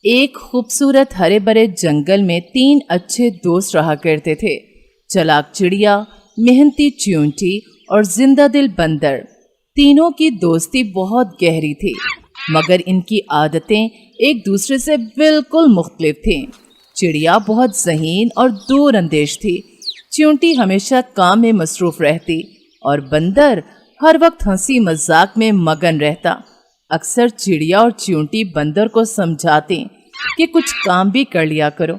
ایک خوبصورت ہرے بھرے جنگل میں 3 اچھے دوست رہا کرتے تھے، چلاک چڑیا، محنتی چیونٹی اور زندہ دل بندر۔ تینوں کی دوستی بہت گہری تھی، مگر ان کی عادتیں ایک دوسرے سے بالکل مختلف تھیں۔ چڑیا بہت ذہین اور دور اندیش تھی، چیونٹی ہمیشہ کام میں مصروف رہتی اور بندر ہر وقت ہنسی مذاق میں مگن رہتا۔ اکثر چڑیا اور چیونٹی بندر کو سمجھاتے کہ کچھ کام بھی کر لیا کرو،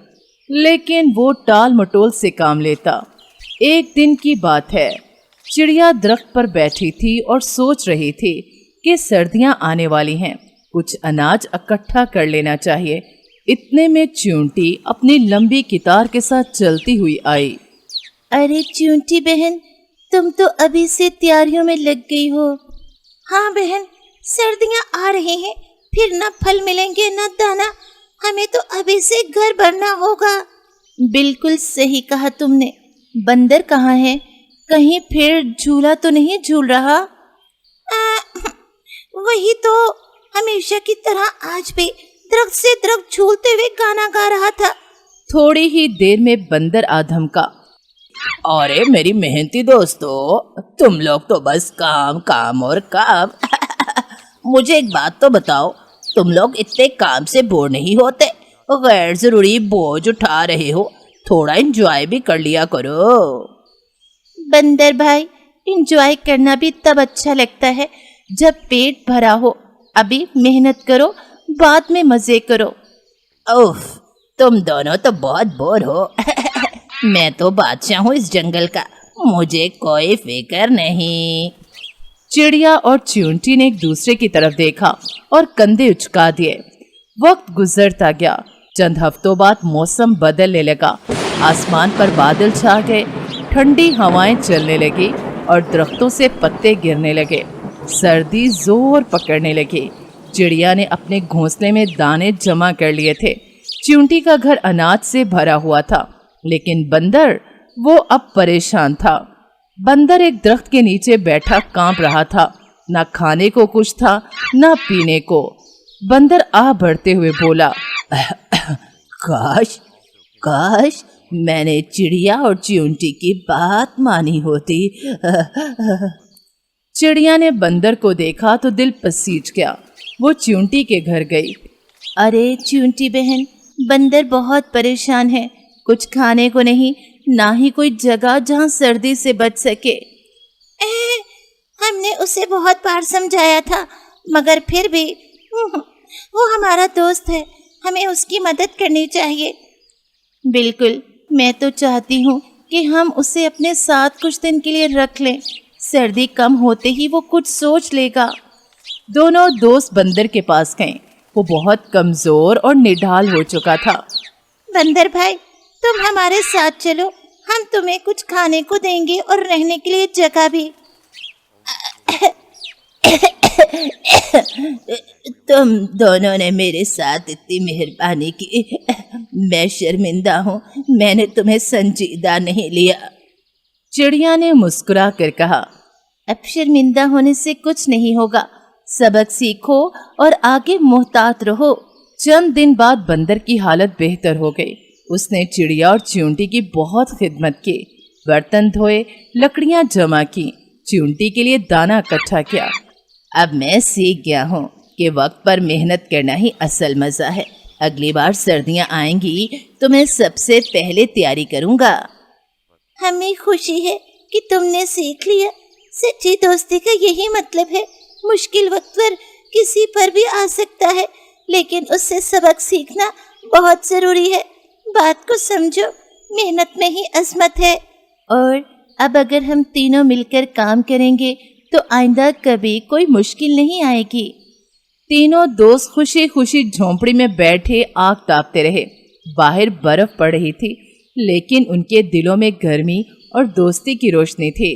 لیکن وہ ٹال مٹول سے کام لیتا۔ ایک دن کی بات ہے، چڑیا درخت پر بیٹھی تھی اور سوچ رہی تھی کہ سردیاں آنے والی ہیں، کچھ اناج اکٹھا کر لینا چاہیے۔ اتنے میں چیونٹی اپنی لمبی کتار کے ساتھ چلتی ہوئی آئی۔ ارے چیونٹی بہن، تم تو ابھی سے تیاریوں میں لگ گئی ہو۔ ہاں بہن، سردیاں آ رہی ہیں، پھر نہ پھل ملیں گے نہ دانا، ہمیں تو ابھی سے گھر بھرنا ہوگا۔ بالکل صحیح کہا تم نے۔ بندر کہاں ہے؟ کہیں پھر جھولا تو نہیں جھول رہا؟ وہی تو ہمیشہ کی طرح آج بھی درخت سے درخت جھولتے ہوئے گانا گا رہا تھا۔ تھوڑی ہی دیر میں بندر آدھم کا، ارے میری محنتی دوستو، تم لوگ تو بس کام کام اور کام۔ مجھے ایک بات تو بتاؤ، تم لوگ اتنے کام سے بور نہیں ہوتے؟ غیر ضروری بوجھ اٹھا رہے ہو، تھوڑا انجوائے بھی کر لیا کرو۔ بندر بھائی، انجوائے کرنا بھی تب اچھا لگتا ہے جب پیٹ بھرا ہو۔ ابھی محنت کرو، بعد میں مزے کرو۔ اوف، تم دونوں تو بہت بور ہو۔ میں تو بادشاہ ہوں اس جنگل کا، مجھے کوئی فکر نہیں۔ چڑیا اور چیونٹی نے ایک دوسرے کی طرف دیکھا اور کندھے اچکا دیے۔ وقت گزرتا گیا، چند ہفتوں بعد موسم بدلنے لگا، آسمان پر بادل چھا گئے، ٹھنڈی ہوائیں چلنے لگی اور درختوں سے پتے گرنے لگے۔ سردی زور پکڑنے لگی۔ چڑیا نے اپنے گھونسلے میں دانے جمع کر لیے تھے، چیونٹی کا گھر اناج سے بھرا ہوا تھا، لیکن بندر وہ اب پریشان تھا۔ بندر ایک درخت کے نیچے بیٹھا کانپ رہا تھا، نہ کھانے کو کچھ تھا نہ پینے کو۔ بندر آہ بھرتے ہوئے بولا، کاش میں نے چڑیا اور چیونٹی کی بات مانی ہوتی۔ چڑیا نے بندر کو دیکھا تو دل پسیج گیا، وہ چیونٹی کے گھر گئی۔ ارے چیونٹی بہن، بندر بہت پریشان ہے، کچھ کھانے کو نہیں، نہ ہی کوئی جگہ جہاں سردی سے بچ سکے۔ ہم نے اسے بہت بار سمجھایا تھا، مگر پھر بھی وہ ہمارا دوست ہے، ہمیں اس کی مدد کرنی چاہیے۔ بالکل، میں تو چاہتی ہوں کہ ہم اسے اپنے ساتھ کچھ دن کے لیے رکھ لیں، سردی کم ہوتے ہی وہ کچھ سوچ لے گا۔ دونوں دوست بندر کے پاس گئے، وہ بہت کمزور اور نڈھال ہو چکا تھا۔ بندر بھائی، تم ہمارے ساتھ چلو، ہم تمہیں کچھ کھانے کو دیں گے اور رہنے کے لیے جگہ بھی۔ تم دونوں نے میرے ساتھ اتنی مہربانی کی، میں شرمندہ ہوں، میں نے تمہیں سنجیدہ نہیں لیا۔ چڑیا نے مسکرا کر کہا، اب شرمندہ ہونے سے کچھ نہیں ہوگا، سبق سیکھو اور آگے محتاط رہو۔ چند دن بعد بندر کی حالت بہتر ہو گئی۔ اس نے چڑیا اور چیونٹی کی بہت خدمت کی، برتن دھوئے، لکڑیاں جمع کی، چیونٹی کے لیے دانا اکٹھا کیا۔ اب میں سیکھ گیا ہوں کہ وقت پر محنت کرنا ہی اصل مزہ ہے۔ اگلی بار سردیاں آئیں گی تو میں سب سے پہلے تیاری کروں گا۔ ہمیں خوشی ہے کہ تم نے سیکھ لیا، سچی دوستی کا یہی مطلب ہے۔ مشکل وقت پر کسی پر بھی آ سکتا ہے، لیکن اس سے سبق سیکھنا بہت ضروری ہے۔ بات کو سمجھو، محنت میں ہی عظمت ہے۔ اور اب اگر ہم تینوں مل کر کام کریں گے تو آئندہ کبھی کوئی مشکل نہیں آئے گی۔ تینوں دوست خوشی خوشی جھونپڑی میں بیٹھے آگ تاپتے رہے۔ باہر برف پڑ رہی تھی، لیکن ان کے دلوں میں گرمی اور دوستی کی روشنی تھی۔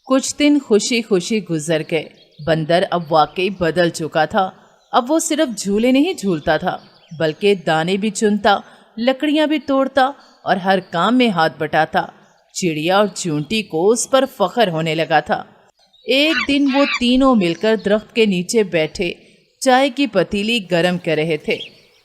کچھ دن خوشی خوشی گزر گئے۔ بندر اب واقعی بدل چکا تھا۔ اب وہ صرف جھولے نہیں جھولتا تھا، بلکہ دانے بھی چنتا، لکڑیاں بھی توڑتا اور ہر کام میں ہاتھ بٹاتا۔ چڑیا اور چیونٹی کو اس پر فخر ہونے لگا تھا۔ ایک دن وہ تینوں مل کر درخت کے نیچے بیٹھے چائے کی پتیلی گرم کر رہے تھے۔